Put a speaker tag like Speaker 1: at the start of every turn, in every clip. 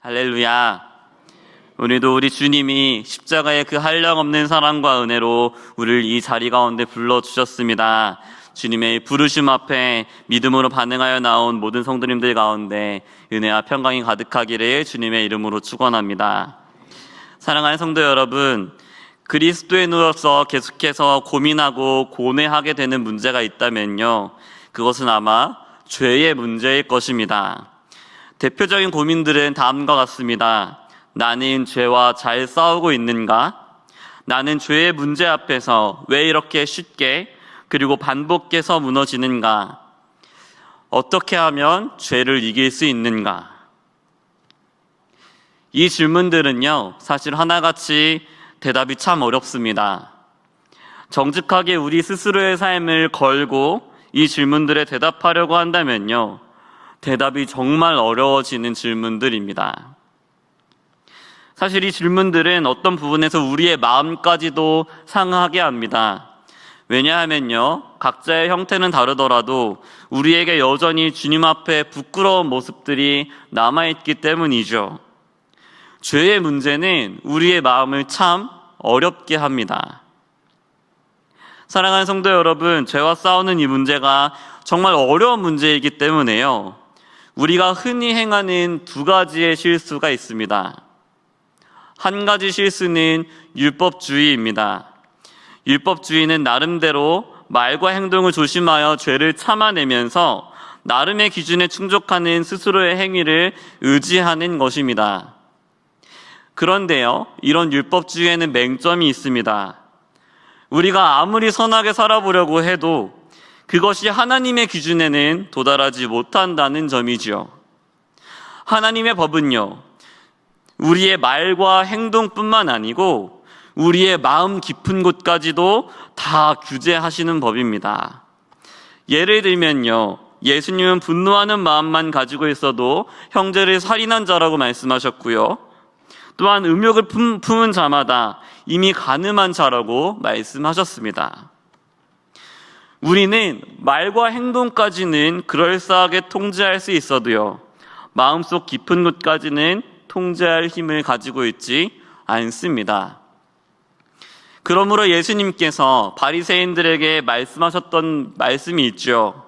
Speaker 1: 할렐루야. 오늘도 우리 주님이 십자가의 그 한량없는 사랑과 은혜로 우리를 이 자리 가운데 불러주셨습니다. 주님의 부르심 앞에 믿음으로 반응하여 나온 모든 성도님들 가운데 은혜와 평강이 가득하기를 주님의 이름으로 축원합니다. 사랑하는 성도 여러분, 그리스도인으로서 계속해서 고민하고 고뇌하게 되는 문제가 있다면요, 그것은 아마 죄의 문제일 것입니다. 대표적인 고민들은 다음과 같습니다. 나는 죄와 잘 싸우고 있는가? 나는 죄의 문제 앞에서 왜 이렇게 쉽게 그리고 반복해서 무너지는가? 어떻게 하면 죄를 이길 수 있는가? 이 질문들은요, 사실 하나같이 대답이 참 어렵습니다. 정직하게 우리 스스로의 삶을 걸고 이 질문들에 대답하려고 한다면요, 대답이 정말 어려워지는 질문들입니다. 사실 이 질문들은 어떤 부분에서 우리의 마음까지도 상하게 합니다. 왜냐하면요, 각자의 형태는 다르더라도 우리에게 여전히 주님 앞에 부끄러운 모습들이 남아있기 때문이죠. 죄의 문제는 우리의 마음을 참 어렵게 합니다. 사랑하는 성도 여러분, 죄와 싸우는 이 문제가 정말 어려운 문제이기 때문에요, 우리가 흔히 행하는 두 가지의 실수가 있습니다. 한 가지 실수는 율법주의입니다. 율법주의는 나름대로 말과 행동을 조심하여 죄를 참아내면서 나름의 기준에 충족하는 스스로의 행위를 의지하는 것입니다. 그런데요, 이런 율법주의에는 맹점이 있습니다. 우리가 아무리 선하게 살아보려고 해도 그것이 하나님의 기준에는 도달하지 못한다는 점이지요. 하나님의 법은요, 우리의 말과 행동뿐만 아니고 우리의 마음 깊은 곳까지도 다 규제하시는 법입니다. 예를 들면요, 예수님은 분노하는 마음만 가지고 있어도 형제를 살인한 자라고 말씀하셨고요, 또한 음욕을 품은 자마다 이미 간음한 자라고 말씀하셨습니다. 우리는 말과 행동까지는 그럴싸하게 통제할 수 있어도요, 마음속 깊은 곳까지는 통제할 힘을 가지고 있지 않습니다. 그러므로 예수님께서 바리새인들에게 말씀하셨던 말씀이 있죠.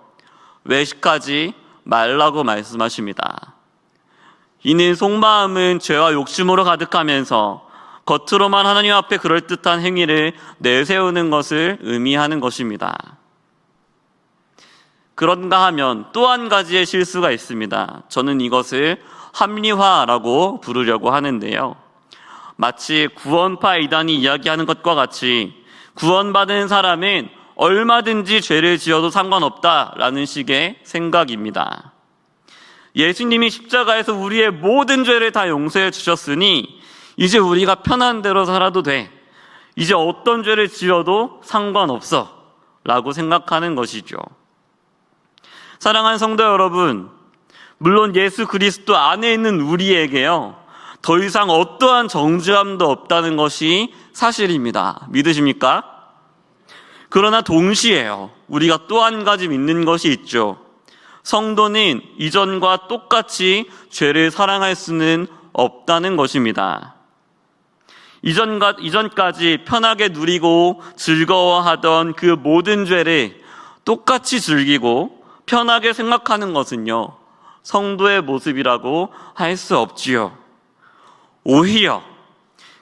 Speaker 1: 외식하지 말라고 말씀하십니다. 이는 속마음은 죄와 욕심으로 가득하면서 겉으로만 하나님 앞에 그럴듯한 행위를 내세우는 것을 의미하는 것입니다. 그런가 하면 또 한 가지의 실수가 있습니다. 저는 이것을 합리화라고 부르려고 하는데요, 마치 구원파 이단이 이야기하는 것과 같이 구원받은 사람은 얼마든지 죄를 지어도 상관없다라는 식의 생각입니다. 예수님이 십자가에서 우리의 모든 죄를 다 용서해 주셨으니 이제 우리가 편한 대로 살아도 돼, 이제 어떤 죄를 지어도 상관없어 라고 생각하는 것이죠. 사랑하는 성도 여러분, 물론 예수 그리스도 안에 있는 우리에게요, 더 이상 어떠한 정죄함도 없다는 것이 사실입니다. 믿으십니까? 그러나 동시에요, 우리가 또 한 가지 믿는 것이 있죠. 성도는 이전과 똑같이 죄를 사랑할 수는 없다는 것입니다. 이전까지 편하게 누리고 즐거워하던 그 모든 죄를 똑같이 즐기고 편하게 생각하는 것은요, 성도의 모습이라고 할 수 없지요. 오히려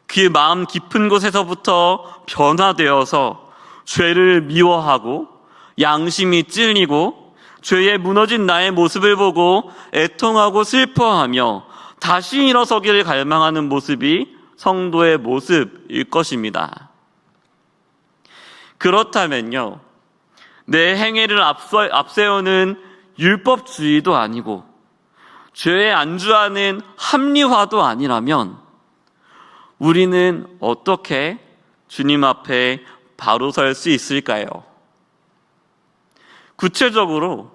Speaker 1: 그 마음 깊은 곳에서부터 변화되어서 죄를 미워하고 양심이 찔리고 죄에 무너진 나의 모습을 보고 애통하고 슬퍼하며 다시 일어서기를 갈망하는 모습이 성도의 모습일 것입니다. 그렇다면요, 내 행위를 앞세우는 율법주의도 아니고 죄에 안주하는 합리화도 아니라면 우리는 어떻게 주님 앞에 바로 설 수 있을까요? 구체적으로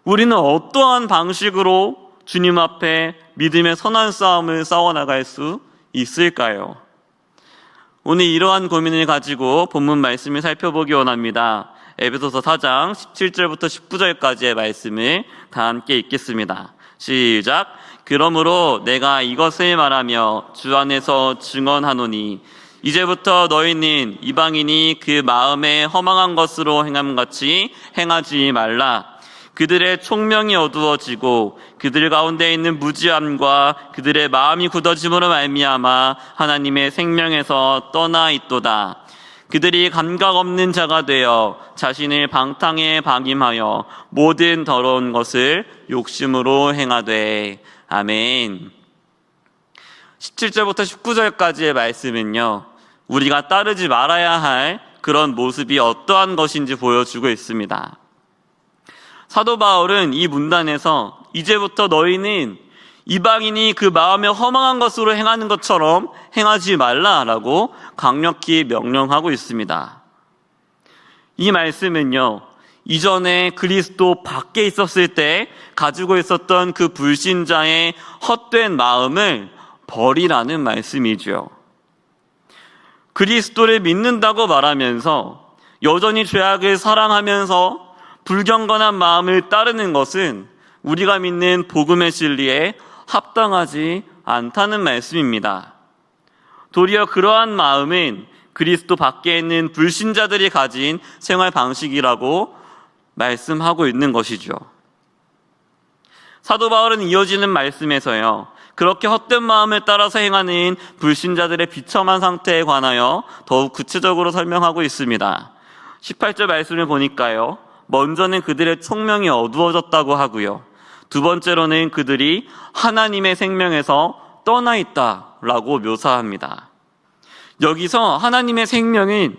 Speaker 1: 우리는 어떠한 방식으로 주님 앞에 믿음의 선한 싸움을 싸워나갈 수 있을까요? 오늘 이러한 고민을 가지고 본문 말씀을 살펴보기 원합니다. 에베소서 4장 17절부터 19절까지의 말씀을 다 함께 읽겠습니다. 시작. 그러므로 내가 이것을 말하며 주 안에서 증언하노니 이제부터 너희는 이방인이 그 마음에 허망한 것으로 행함같이 행하지 말라. 그들의 총명이 어두워지고 그들 가운데 있는 무지함과 그들의 마음이 굳어짐으로 말미암아 하나님의 생명에서 떠나 있도다. 그들이 감각 없는 자가 되어 자신을 방탕에 방임하여 모든 더러운 것을 욕심으로 행하되. 아멘. 17절부터 19절까지의 말씀은요, 우리가 따르지 말아야 할 그런 모습이 어떠한 것인지 보여주고 있습니다. 사도 바울은 이 문단에서 이제부터 너희는 이방인이 그 마음에 허망한 것으로 행하는 것처럼 행하지 말라라고 강력히 명령하고 있습니다. 이 말씀은요, 이전에 그리스도 밖에 있었을 때 가지고 있었던 그 불신자의 헛된 마음을 버리라는 말씀이죠. 그리스도를 믿는다고 말하면서 여전히 죄악을 사랑하면서 불경건한 마음을 따르는 것은 우리가 믿는 복음의 진리에 합당하지 않다는 말씀입니다. 도리어 그러한 마음은 그리스도 밖에 있는 불신자들이 가진 생활 방식이라고 말씀하고 있는 것이죠. 사도 바울은 이어지는 말씀에서요, 그렇게 헛된 마음을 따라서 행하는 불신자들의 비참한 상태에 관하여 더욱 구체적으로 설명하고 있습니다. 18절 말씀을 보니까요, 먼저는 그들의 총명이 어두워졌다고 하고요, 두 번째로는 그들이 하나님의 생명에서 떠나 있다라고 묘사합니다. 여기서 하나님의 생명은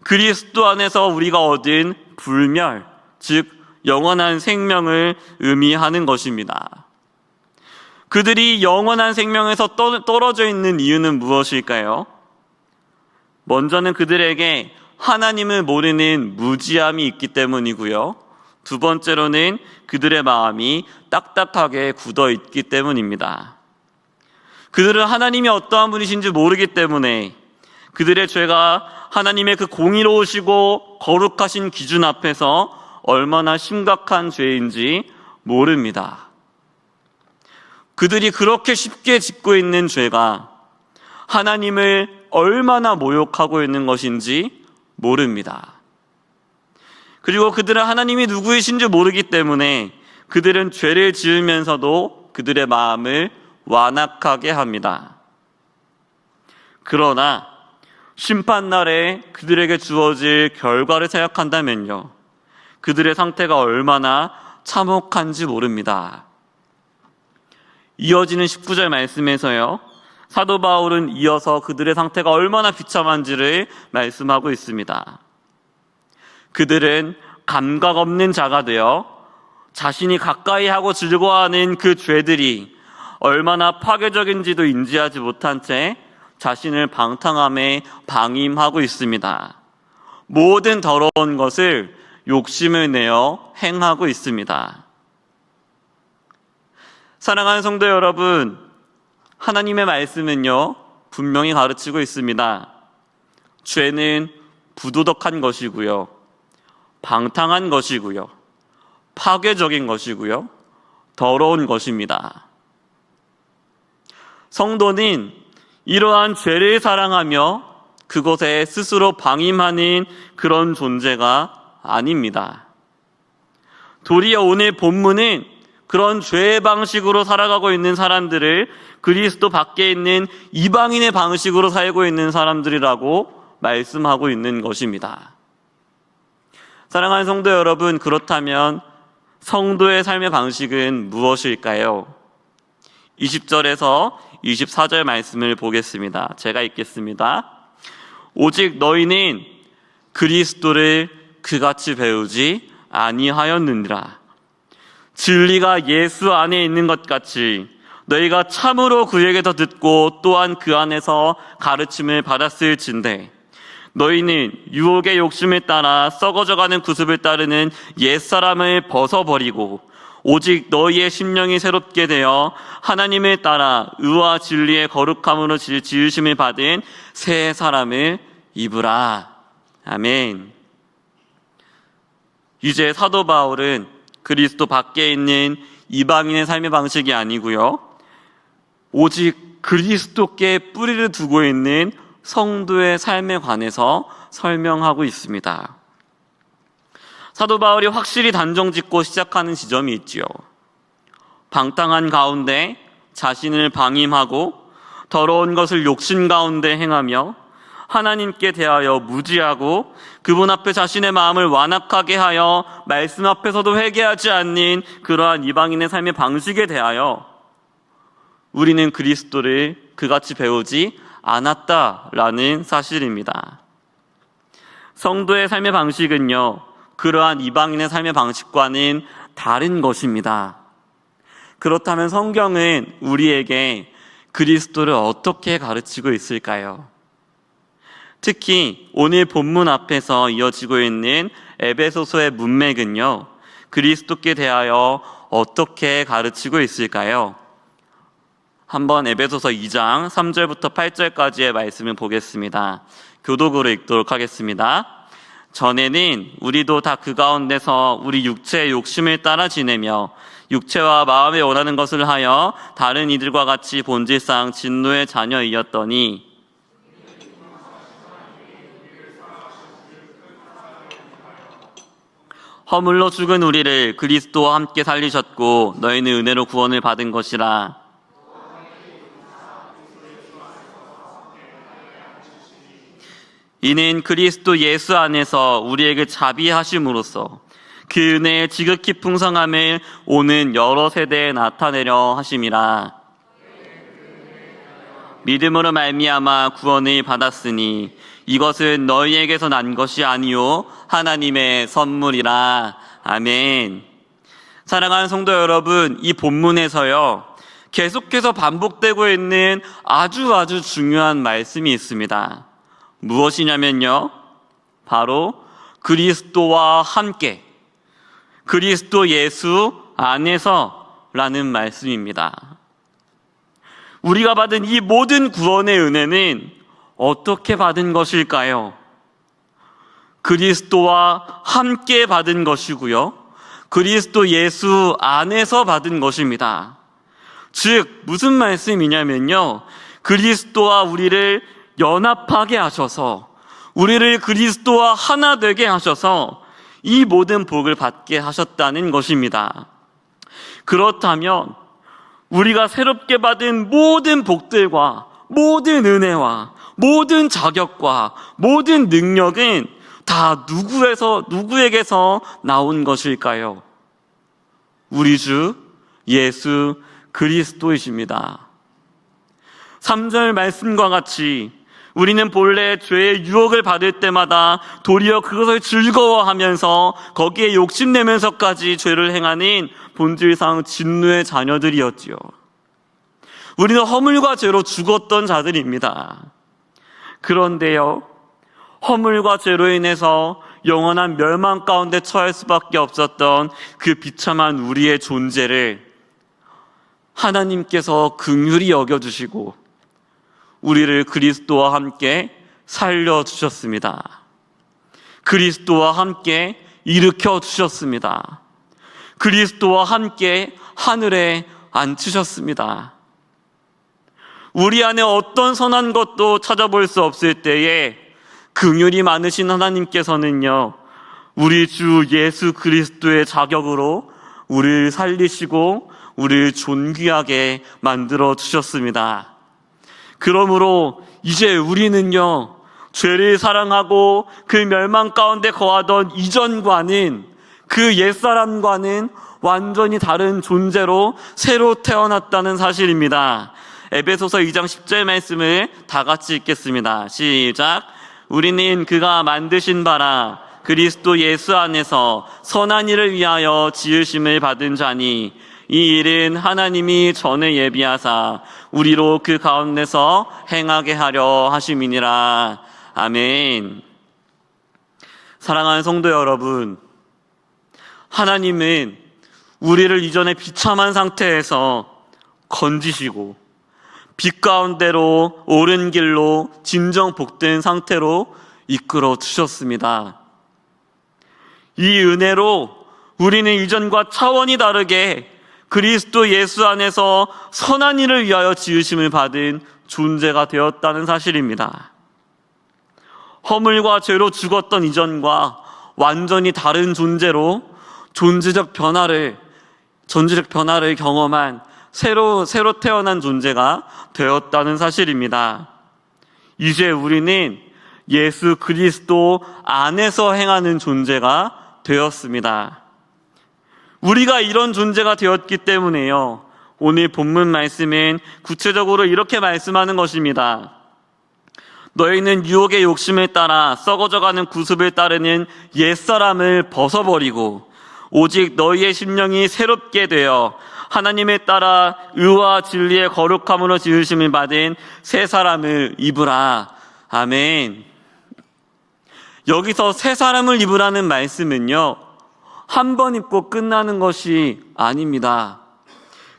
Speaker 1: 그리스도 안에서 우리가 얻은 불멸, 즉 영원한 생명을 의미하는 것입니다. 그들이 영원한 생명에서 떨어져 있는 이유는 무엇일까요? 먼저는 그들에게 하나님을 모르는 무지함이 있기 때문이고요, 두 번째로는 그들의 마음이 딱딱하게 굳어 있기 때문입니다. 그들은 하나님이 어떠한 분이신지 모르기 때문에 그들의 죄가 하나님의 그 공의로우시고 거룩하신 기준 앞에서 얼마나 심각한 죄인지 모릅니다. 그들이 그렇게 쉽게 짓고 있는 죄가 하나님을 얼마나 모욕하고 있는 것인지 모릅니다. 그리고 그들은 하나님이 누구이신지 모르기 때문에 그들은 죄를 지으면서도 그들의 마음을 완악하게 합니다. 그러나 심판날에 그들에게 주어질 결과를 생각한다면요, 그들의 상태가 얼마나 참혹한지 모릅니다. 이어지는 19절 말씀에서요, 사도 바울은 이어서 그들의 상태가 얼마나 비참한지를 말씀하고 있습니다. 그들은 감각 없는 자가 되어 자신이 가까이 하고 즐거워하는 그 죄들이 얼마나 파괴적인지도 인지하지 못한 채 자신을 방탕함에 방임하고 있습니다. 모든 더러운 것을 욕심을 내어 행하고 있습니다. 사랑하는 성도 여러분, 하나님의 말씀은요, 분명히 가르치고 있습니다. 죄는 부도덕한 것이고요, 방탕한 것이고요, 파괴적인 것이고요, 더러운 것입니다. 성도는 이러한 죄를 사랑하며 그것에 스스로 방임하는 그런 존재가 아닙니다. 도리어 오늘 본문은 그런 죄의 방식으로 살아가고 있는 사람들을 그리스도 밖에 있는 이방인의 방식으로 살고 있는 사람들이라고 말씀하고 있는 것입니다. 사랑하는 성도 여러분, 그렇다면 성도의 삶의 방식은 무엇일까요? 20절에서 24절 말씀을 보겠습니다. 제가 읽겠습니다. 오직 너희는 그리스도를 그같이 배우지 아니하였느니라. 진리가 예수 안에 있는 것 같이 너희가 참으로 그에게서 듣고 또한 그 안에서 가르침을 받았을진대 너희는 유혹의 욕심을 따라 썩어져가는 구습을 따르는 옛사람을 벗어버리고 오직 너희의 심령이 새롭게 되어 하나님을 따라 의와 진리의 거룩함으로 지으심을 받은 새 사람을 입으라. 아멘. 이제 사도 바울은 그리스도 밖에 있는 이방인의 삶의 방식이 아니고요, 오직 그리스도께 뿌리를 두고 있는 성도의 삶에 관해서 설명하고 있습니다. 사도 바울이 확실히 단정짓고 시작하는 지점이 있지요. 방탕한 가운데 자신을 방임하고 더러운 것을 욕심 가운데 행하며 하나님께 대하여 무지하고 그분 앞에 자신의 마음을 완악하게 하여 말씀 앞에서도 회개하지 않는 그러한 이방인의 삶의 방식에 대하여 우리는 그리스도를 그같이 배우지 않았다라는 사실입니다. 성도의 삶의 방식은요, 그러한 이방인의 삶의 방식과는 다른 것입니다. 그렇다면 성경은 우리에게 그리스도를 어떻게 가르치고 있을까요? 특히 오늘 본문 앞에서 이어지고 있는 에베소서의 문맥은요, 그리스도께 대하여 어떻게 가르치고 있을까요? 한번 에베소서 2장 3절부터 8절까지의 말씀을 보겠습니다. 교독으로 읽도록 하겠습니다. 전에는 우리도 다 그 가운데서 우리 육체의 욕심을 따라 지내며 육체와 마음에 원하는 것을 하여 다른 이들과 같이 본질상 진노의 자녀이었더니 허물로 죽은 우리를 그리스도와 함께 살리셨고 너희는 은혜로 구원을 받은 것이라. 이는 그리스도 예수 안에서 우리에게 자비하심으로써 그 은혜의 지극히 풍성함을 오는 여러 세대에 나타내려 하심이라. 믿음으로 말미암아 구원을 받았으니 이것은 너희에게서 난 것이 아니요 하나님의 선물이라. 아멘. 사랑하는 성도 여러분, 이 본문에서요 계속해서 반복되고 있는 아주 중요한 말씀이 있습니다. 무엇이냐면요, 바로 그리스도와 함께, 그리스도 예수 안에서 라는 말씀입니다. 우리가 받은 이 모든 구원의 은혜는 어떻게 받은 것일까요? 그리스도와 함께 받은 것이고요, 그리스도 예수 안에서 받은 것입니다. 즉 무슨 말씀이냐면요, 그리스도와 우리를 연합하게 하셔서 우리를 그리스도와 하나 되게 하셔서 이 모든 복을 받게 하셨다는 것입니다. 그렇다면 우리가 새롭게 받은 모든 복들과 모든 은혜와 모든 자격과 모든 능력은 다 누구에게서 나온 것일까요? 우리 주 예수 그리스도이십니다. 3절 말씀과 같이 우리는 본래 죄의 유혹을 받을 때마다 도리어 그것을 즐거워하면서 거기에 욕심내면서까지 죄를 행하는 본질상 진노의 자녀들이었지요. 우리는 허물과 죄로 죽었던 자들입니다. 그런데요, 허물과 죄로 인해서 영원한 멸망 가운데 처할 수밖에 없었던 그 비참한 우리의 존재를 하나님께서 긍휼히 여겨주시고 우리를 그리스도와 함께 살려주셨습니다. 그리스도와 함께 일으켜주셨습니다. 그리스도와 함께 하늘에 앉히셨습니다. 우리 안에 어떤 선한 것도 찾아볼 수 없을 때에 긍휼이 많으신 하나님께서는요, 우리 주 예수 그리스도의 자격으로 우리를 살리시고 우리를 존귀하게 만들어 주셨습니다. 그러므로 이제 우리는요, 죄를 사랑하고 그 멸망 가운데 거하던 이전과는, 그 옛사람과는 완전히 다른 존재로 새로 태어났다는 사실입니다. 에베소서 2장 10절 말씀을 다 같이 읽겠습니다. 시작. 우리는 그가 만드신 바라 그리스도 예수 안에서 선한 일을 위하여 지으심을 받은 자니 이 일은 하나님이 전에 예비하사 우리로 그 가운데서 행하게 하려 하심이니라. 아멘. 사랑하는 성도 여러분, 하나님은 우리를 이전에 비참한 상태에서 건지시고 빛 가운데로 옳은 길로 진정 복된 상태로 이끌어 주셨습니다. 이 은혜로 우리는 이전과 차원이 다르게 그리스도 예수 안에서 선한 일을 위하여 지으심을 받은 존재가 되었다는 사실입니다. 허물과 죄로 죽었던 이전과 완전히 다른 존재로 존재적 변화를 경험한 새로 태어난 존재가 되었다는 사실입니다. 이제 우리는 예수 그리스도 안에서 행하는 존재가 되었습니다. 우리가 이런 존재가 되었기 때문에요, 오늘 본문 말씀은 구체적으로 이렇게 말씀하는 것입니다. 너희는 유혹의 욕심에 따라 썩어져가는 구습을 따르는 옛사람을 벗어버리고 오직 너희의 심령이 새롭게 되어 하나님에 따라 의와 진리의 거룩함으로 지으심을 받은 새 사람을 입으라. 아멘. 여기서 새 사람을 입으라는 말씀은요, 한 번 입고 끝나는 것이 아닙니다.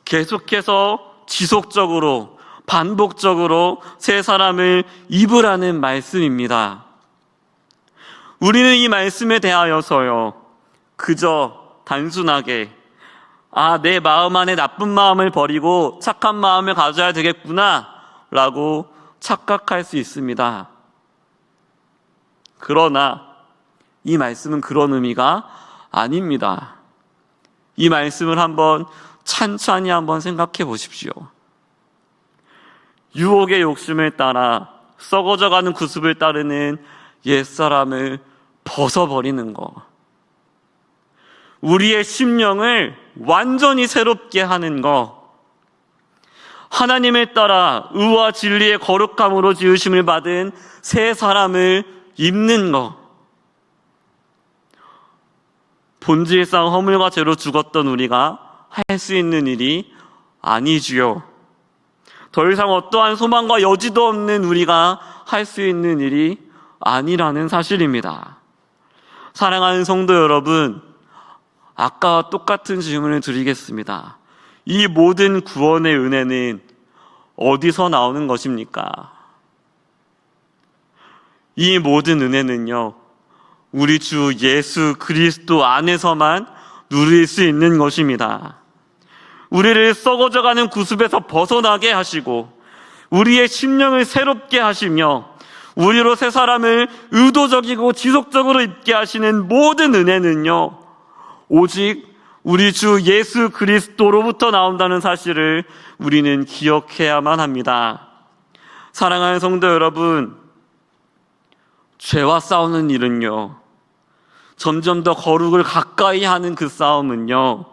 Speaker 1: 계속해서 지속적으로 반복적으로 새 사람을 입으라는 말씀입니다. 우리는 이 말씀에 대하여서요, 그저 단순하게 내 마음 안에 나쁜 마음을 버리고 착한 마음을 가져야 되겠구나 라고 착각할 수 있습니다. 그러나 이 말씀은 그런 의미가 아닙니다. 이 말씀을 찬찬히 한번 생각해 보십시오. 유혹의 욕심을 따라 썩어져가는 구습을 따르는 옛사람을 벗어버리는 것, 우리의 심령을 완전히 새롭게 하는 것, 하나님에 따라 의와 진리의 거룩함으로 지으심을 받은 새 사람을 입는 것, 본질상 허물과 죄로 죽었던 우리가 할 수 있는 일이 아니지요. 더 이상 어떠한 소망과 여지도 없는 우리가 할 수 있는 일이 아니라는 사실입니다. 사랑하는 성도 여러분, 아까와 똑같은 질문을 드리겠습니다. 이 모든 구원의 은혜는 어디서 나오는 것입니까? 이 모든 은혜는요, 우리 주 예수 그리스도 안에서만 누릴 수 있는 것입니다. 우리를 썩어져가는 구습에서 벗어나게 하시고 우리의 심령을 새롭게 하시며 우리로 새 사람을 의도적이고 지속적으로 입게 하시는 모든 은혜는요, 오직 우리 주 예수 그리스도로부터 나온다는 사실을 우리는 기억해야만 합니다. 사랑하는 성도 여러분, 죄와 싸우는 일은요, 점점 더 거룩을 가까이 하는 그 싸움은요,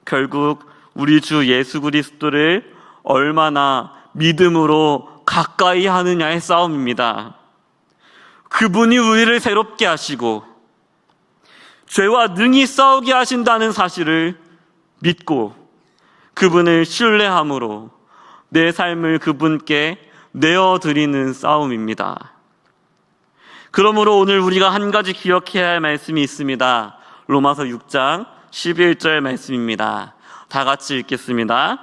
Speaker 1: 결국 우리 주 예수 그리스도를 얼마나 믿음으로 가까이 하느냐의 싸움입니다. 그분이 우리를 새롭게 하시고 죄와 능히 싸우게 하신다는 사실을 믿고 그분을 신뢰함으로 내 삶을 그분께 내어드리는 싸움입니다. 그러므로 오늘 우리가 한 가지 기억해야 할 말씀이 있습니다. 로마서 6장 11절 말씀입니다. 다 같이 읽겠습니다.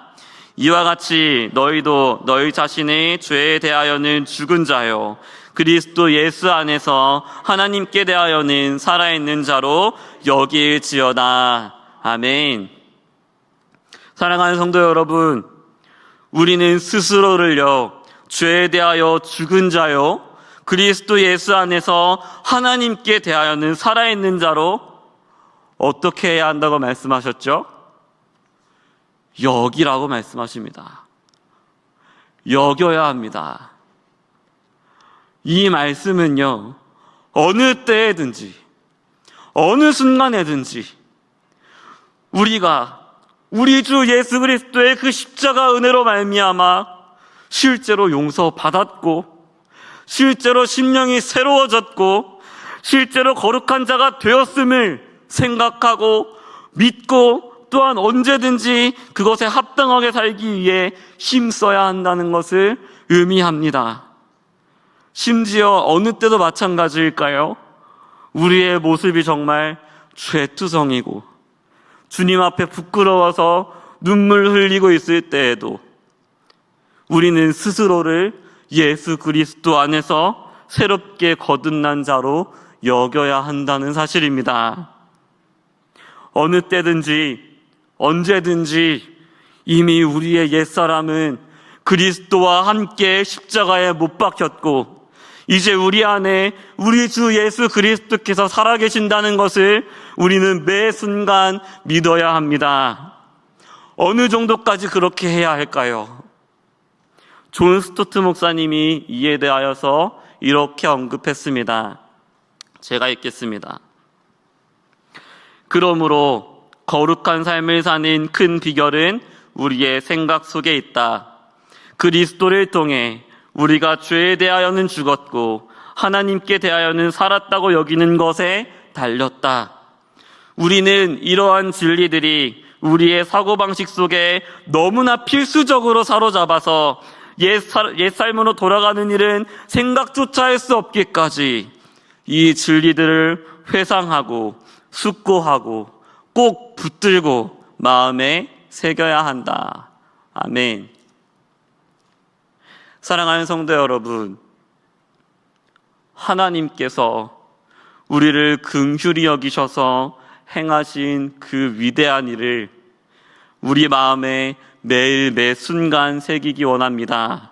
Speaker 1: 이와 같이 너희도 너희 자신의 죄에 대하여는 죽은 자요 그리스도 예수 안에서 하나님께 대하여는 살아있는 자로 여길지어다. 아멘. 사랑하는 성도 여러분, 우리는 스스로를요, 죄에 대하여 죽은 자요 그리스도 예수 안에서 하나님께 대하여는 살아있는 자로 어떻게 해야 한다고 말씀하셨죠? 여기라고 말씀하십니다. 여겨야 합니다. 이 말씀은요, 어느 때에든지 어느 순간에든지 우리가 우리 주 예수 그리스도의 그 십자가 은혜로 말미암아 실제로 용서받았고 실제로 심령이 새로워졌고 실제로 거룩한 자가 되었음을 생각하고 믿고 또한 언제든지 그것에 합당하게 살기 위해 힘써야 한다는 것을 의미합니다. 심지어 어느 때도 마찬가지일까요? 우리의 모습이 정말 죄투성이고 주님 앞에 부끄러워서 눈물 흘리고 있을 때에도 우리는 스스로를 예수 그리스도 안에서 새롭게 거듭난 자로 여겨야 한다는 사실입니다. 어느 때든지 언제든지 이미 우리의 옛사람은 그리스도와 함께 십자가에 못 박혔고 이제 우리 안에 우리 주 예수 그리스도께서 살아계신다는 것을 우리는 매 순간 믿어야 합니다. 어느 정도까지 그렇게 해야 할까요? 존 스토트 목사님이 이에 대하여서 이렇게 언급했습니다. 제가 읽겠습니다. 그러므로 거룩한 삶을 사는 큰 비결은 우리의 생각 속에 있다. 그리스도를 통해 우리가 죄에 대하여는 죽었고 하나님께 대하여는 살았다고 여기는 것에 달렸다. 우리는 이러한 진리들이 우리의 사고방식 속에 너무나 필수적으로 사로잡아서 옛 삶으로 돌아가는 일은 생각조차 할 수 없기까지 이 진리들을 회상하고 숙고하고 꼭 붙들고 마음에 새겨야 한다. 아멘. 사랑하는 성도 여러분, 하나님께서 우리를 긍휼히 여기셔서 행하신 그 위대한 일을 우리 마음에 매일 매 순간 새기기 원합니다.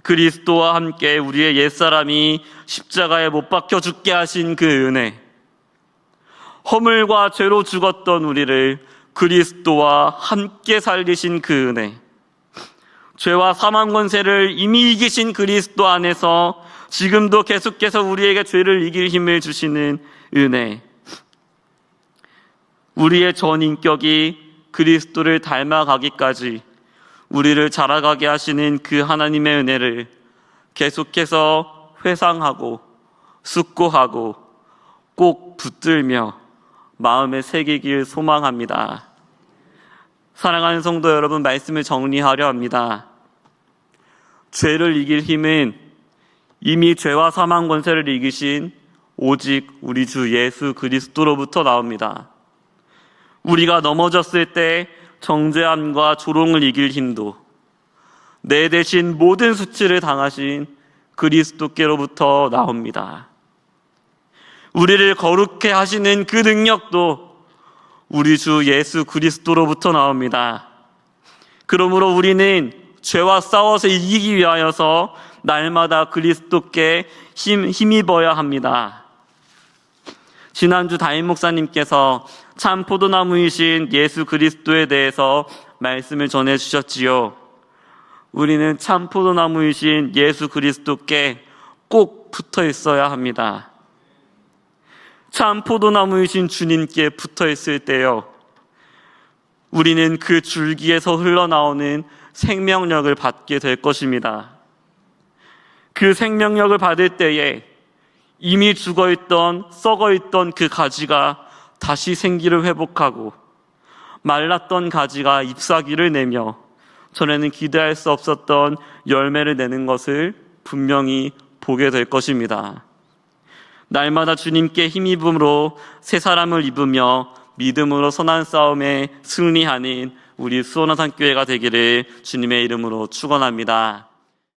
Speaker 1: 그리스도와 함께 우리의 옛사람이 십자가에 못 박혀 죽게 하신 그 은혜, 허물과 죄로 죽었던 우리를 그리스도와 함께 살리신 그 은혜, 죄와 사망 권세를 이미 이기신 그리스도 안에서 지금도 계속해서 우리에게 죄를 이길 힘을 주시는 은혜, 우리의 전 인격이 그리스도를 닮아가기까지 우리를 자라가게 하시는 그 하나님의 은혜를 계속해서 회상하고 숙고하고 꼭 붙들며 마음에 새기길 소망합니다. 사랑하는 성도 여러분, 말씀을 정리하려 합니다. 죄를 이길 힘은 이미 죄와 사망 권세를 이기신 오직 우리 주 예수 그리스도로부터 나옵니다. 우리가 넘어졌을 때 정죄함과 조롱을 이길 힘도 내 대신 모든 수치를 당하신 그리스도께로부터 나옵니다. 우리를 거룩해 하시는 그 능력도 우리 주 예수 그리스도로부터 나옵니다. 그러므로 우리는 죄와 싸워서 이기기 위하여서 날마다 그리스도께 힘입어야 합니다. 지난주 담임 목사님께서 참 포도나무이신 예수 그리스도에 대해서 말씀을 전해주셨지요. 우리는 참 포도나무이신 예수 그리스도께 꼭 붙어 있어야 합니다. 참 포도나무이신 주님께 붙어 있을 때요, 우리는 그 줄기에서 흘러나오는 생명력을 받게 될 것입니다. 그 생명력을 받을 때에 이미 죽어있던 썩어있던 그 가지가 다시 생기를 회복하고 말랐던 가지가 잎사귀를 내며 전에는 기대할 수 없었던 열매를 내는 것을 분명히 보게 될 것입니다. 날마다 주님께 힘입음으로 새 사람을 입으며 믿음으로 선한 싸움에 승리하는 우리 수원화산교회가 되기를 주님의 이름으로 축원합니다.